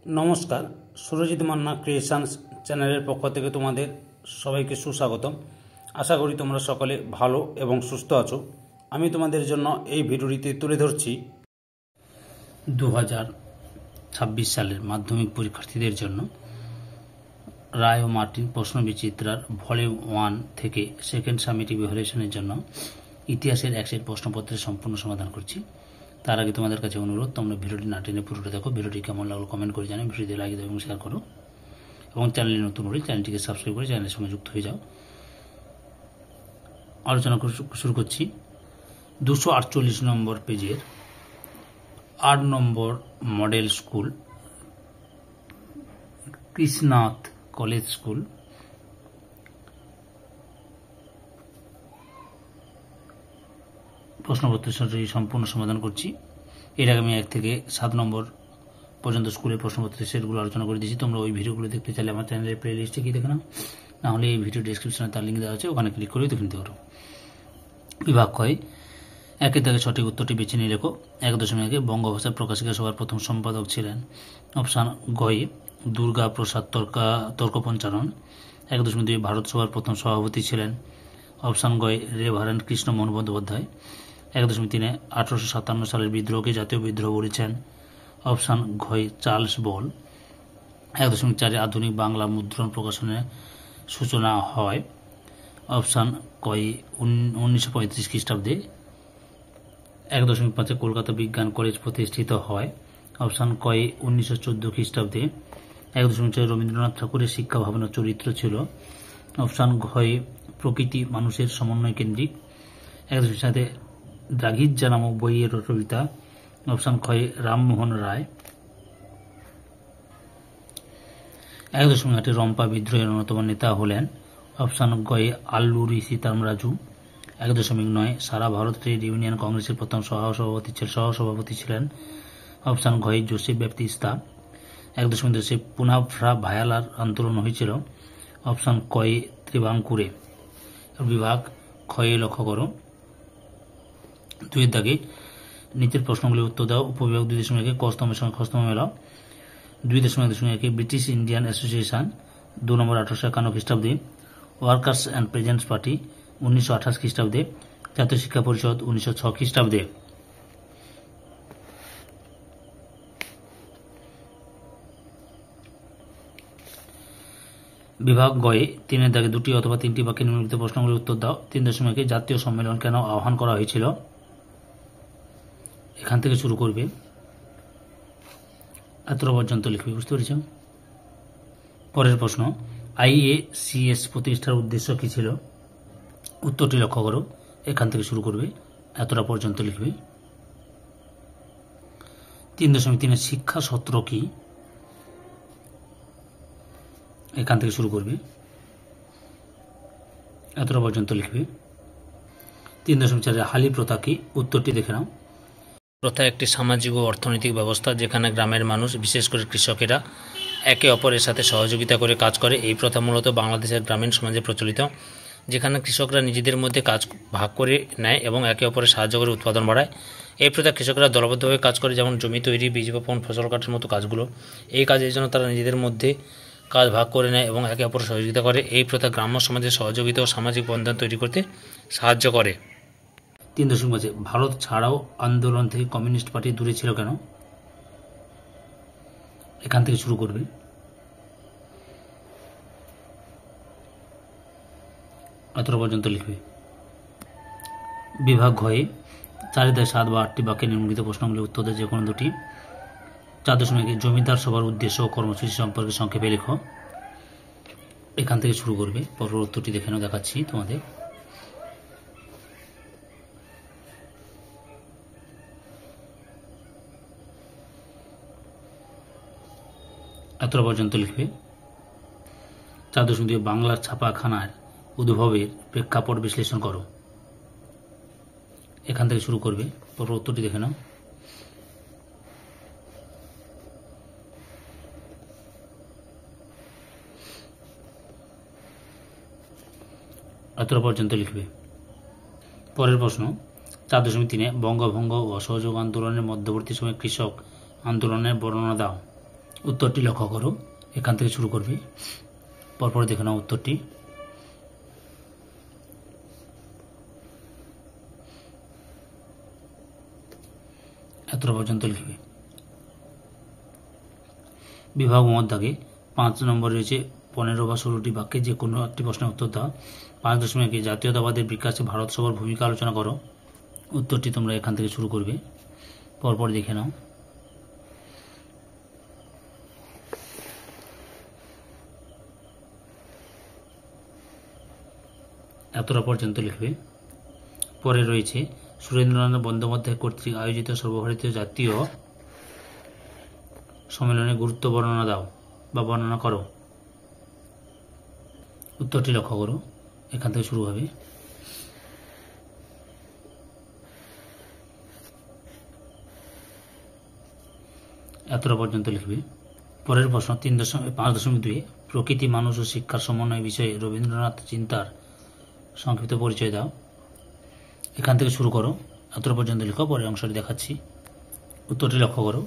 নমস্কার, সুরজিৎ মান্না ক্রিয়েশনস চ্যানেলের পক্ষ থেকে তোমাদের সবাইকে সুস্বাগতম। আশা করি তোমরা সকলে ভালো এবং সুস্থ আছো। আমি তোমাদের জন্য এই ভিডিওটিতে তুলে ধরছি 2026 সালের মাধ্যমিক পরীক্ষার্থীদের জন্য রায় ও মার্টিন প্রশ্নবিচিত্রার ভলিউম 1 থেকে সেকেন্ড সামেটিভ ইভ্যালুয়েশনের জন্য ইতিহাসের এক সেট প্রশ্নপত্রের সম্পূর্ণ সমাধান করছি। তার আগে তোমাদের কাছে অনুরোধ, তোমরা ভিডিওটি না টেনে পুরোটা দেখো। ভিডিওটি কেমন লাগলো কমেন্ট করে জানাও, ভিডিওতে লাইক দাও এবং শেয়ার করো, এবং চ্যানেলে নতুন হলে চ্যানেলটিকে সাবস্ক্রাইব করে চ্যানেলের সঙ্গে যুক্ত হয়ে যাও। আলোচনা শুরু করছি 248 নম্বর পেজের 8 নম্বর model school Krishnanath college school প্রশ্নপত্রের সম্পূর্ণ সমাধান করছি। এর আগে আমি 1 থেকে 7 নম্বর পর্যন্ত স্কুলের প্রশ্নপত্রের সেটগুলো আলোচনা করে দিয়েছি। তোমরা ওই ভিডিওগুলো দেখতে চাইলে আমার চ্যানেলের প্লে লিস্টে গিয়ে দেখে নাও, নাহলে এই ভিডিও ডিসক্রিপশনে তার লিঙ্ক দেওয়া আছে, ওখানে ক্লিক করে দেখে নিতে পারো। বিভাগ ক্ষয়, 1 থেকে সঠিক উত্তরটি বেছে নিয়ে লেখো। 1.1 বঙ্গভাষা প্রকাশিকা সভার প্রথম সম্পাদক ছিলেন অপশান গয়ে দুর্গা প্রসাদ তর্কপঞ্চারণ। 1.2 ভারত সভার প্রথম সভাপতি ছিলেন অপশান গয়ে রেভারেন্ড কৃষ্ণমোহন বন্দ্যোপাধ্যায়। 1.3 1857 সালের বিদ্রোহকে জাতীয় বিদ্রোহ বলেছেন অপশান ঘয় চার্লস বল। 1.4 আধুনিক বাংলা মুদ্রণ প্রকাশনের সূচনা হয় অপশান কয় 1935 খ্রিস্টাব্দে। 1.5 কলকাতা বিজ্ঞান কলেজ প্রতিষ্ঠিত হয় অপশান কয় 1914 খ্রিস্টাব্দে। 1.4 রবীন্দ্রনাথ ঠাকুরের শিক্ষা ভাবনা চরিত্র ছিল অপশান ঘয় প্রকৃতি মানুষের সমন্বয় কেন্দ্রিক। 1.7 দ্রাঘিজ্জা নামক বইয়ের রচয়িতা অপশান ক্ষয় রামমোহন রায়। 1.8 রম্পা বিদ্রোহের অন্যতম নেতা হলেন অপশান গয়ে আল্লুরি সীতারামরাজু। 1.9 সারা ভারত ট্রেড ইউনিয়ন কংগ্রেসের প্রথম সহসভাপতি ছিলেন অপশান ঘয় জোসেফ ব্যাপটিস্তা। 1.10 পুনাভ্রা ভায়ালার আন্দোলন হয়েছিল অপশান কয় ত্রিবাঙ্কুরে। বিভাগ ক্ষয়ে লক্ষ্য করো। 2 দাগে নিচের প্রশ্নগুলি উত্তর দাও। উপবিভাগ 2.1 কস্তমের সঙ্গে খস্তম মেলাও। 2.1 ব্রিটিশ ইন্ডিয়ান অ্যাসোসিয়েশন 2 নম্বর 1851 খ্রিস্টাব্দে। ওয়ার্কার্স অ্যান্ড প্রেজেন্টস পার্টি 1928 খ্রিস্টাব্দে। জাতীয় শিক্ষা পরিষদ 1906 খ্রিস্টাব্দে। বিভাগ গয়ে 3 দাগে 2টি অথবা 3টি বাক্যে নিম্নলিখিত প্রশ্নগুলির উত্তর দাও। 3.1 জাতীয় সম্মেলন কেন আহ্বান করা হয়েছিল? এখান থেকে শুরু করবে, এতটা পর্যন্ত লিখবে, বুঝতে পেরেছ? পরের প্রশ্ন, IACS প্রতিষ্ঠার উদ্দেশ্য কি ছিল? উত্তরটি লক্ষ্য করো। এখান থেকে শুরু করবে, এতটা পর্যন্ত লিখবে। 3.3 শিক্ষা সত্র কি? এখান থেকে শুরু করবে, এতটা পর্যন্ত লিখবে। 3.4 হালি প্রথা কি? উত্তরটি দেখে নাও। প্রথা একটি সামাজিক ও অর্থনৈতিক ব্যবস্থা যেখানে গ্রামের মানুষ, বিশেষ করে কৃষকেরা, একে অপরের সাথে সহযোগিতা করে কাজ করে। এই প্রথা মূলত বাংলাদেশের গ্রামীণ সমাজে প্রচলিত, যেখানে কৃষকরা নিজেদের মধ্যে কাজ ভাগ করে নেয় এবং একে অপরের সাহায্য করে উৎপাদন বাড়ায়। এই প্রথা কৃষকরা দলবদ্ধভাবে কাজ করে, যেমন জমি তৈরি, বীজ বপন, ফসল কাটার মতো কাজগুলো। এই কাজের জন্য তারা নিজেদের মধ্যে কাজ ভাগ করে নেয় এবং একে অপরের সহযোগিতা করে। এই প্রথা গ্রাম্য সমাজের সহযোগিতা ও সামাজিক বন্ধন তৈরি করতে সাহায্য করে। 3.5 ভারত ছাড়াও আন্দোলন থেকে কমিউনিস্ট পার্টি দূরে ছিল কেন? এখান থেকে শুরু করবে, এতটা পর্যন্ত লিখবে। বিভাগ ঘয়ে 4.7 বা 8টি বাক্যে নিম্নলিখিত প্রশ্নগুলির উত্তর দেয় যে কোনো দুটি। 4.1 জমিদার সভার উদ্দেশ্য ও কর্মসূচি সম্পর্কে সংক্ষেপে লেখো। এখান থেকে শুরু করবে, পরের উত্তরটি দেখে নাও, দেখাচ্ছি তোমাদের। এতটা পর্যন্ত লিখবে। 4.2 বাংলার ছাপাখানার উদ্ভবের প্রেক্ষাপট বিশ্লেষণ করো। এখান থেকে শুরু করবে, পরের উত্তরটি দেখে নাও। এতটা পর্যন্ত লিখবে। পরের প্রশ্ন, 4.3 বঙ্গভঙ্গ ও অসহযোগ আন্দোলনের মধ্যবর্তী সময়ে কৃষক আন্দোলনের বর্ণনা দাও। উত্তরটি লক্ষ্য করো, এখান থেকে শুরু করবে, পরপর দেখে নাও উত্তরটি। এতটা পর্যন্ত লিখবে। বিভাগ মধ্যাগে 5 নম্বর রয়েছে 15 বা 16টি বাক্যে যে কোনো একটি প্রশ্নের উত্তর দাও। 5.1 জাতীয়তাবাদের বিকাশে ভারত সভার ভূমিকা আলোচনা করো। উত্তরটি তোমরা এখান থেকে শুরু করবে, পরপর দেখে নাও। এতটা পর্যন্ত লিখবে। পরে রয়েছে সুরেন্দ্রনাথ বন্দ্যোপাধ্যায় কর্তৃক আয়োজিত সর্বভারতীয় জাতীয় সম্মেলনের গুরুত্ব বর্ণনা দাও বা বর্ণনা করো। উত্তরটি লক্ষ্য করো, এখান থেকে শুরু হবে। এতটা পর্যন্ত লিখবে। পরের প্রশ্ন 5.2 প্রকৃতি, মানুষ ও শিক্ষার সমন্বয় বিষয়ে রবীন্দ্রনাথ চিন্তার সংক্ষিপ্ত পরিচয় দাও। এখান থেকে শুরু করো, এতটা পর্যন্ত লিখো, পরের অংশটি দেখাচ্ছি। উত্তরটি লক্ষ্য করো।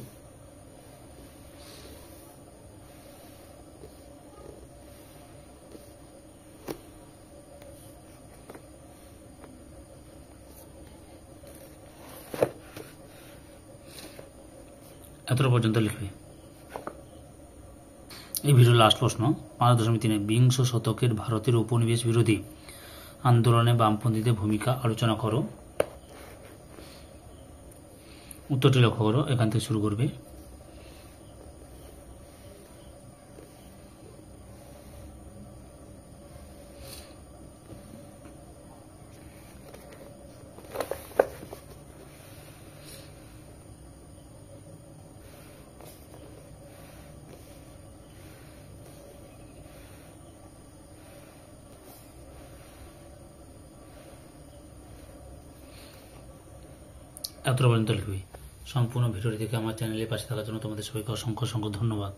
এতটা পর্যন্ত লিখবে। এই ভিডিওর লাস্ট প্রশ্ন 5.3 বিংশ শতকের ভারতের উপনিবেশ বিরোধী আন্দোলনে বামপন্থীদের ভূমিকা আলোচনা করো। উত্তরটি লক্ষ্য করো, এখান থেকে শুরু করবে। এতটা পর্যন্ত লিখবে। সম্পূর্ণ ভিডিওটি দেখে আমার চ্যানেলের পাশে থাকার জন্য তোমাদের সবাইকে অসংখ্য ধন্যবাদ।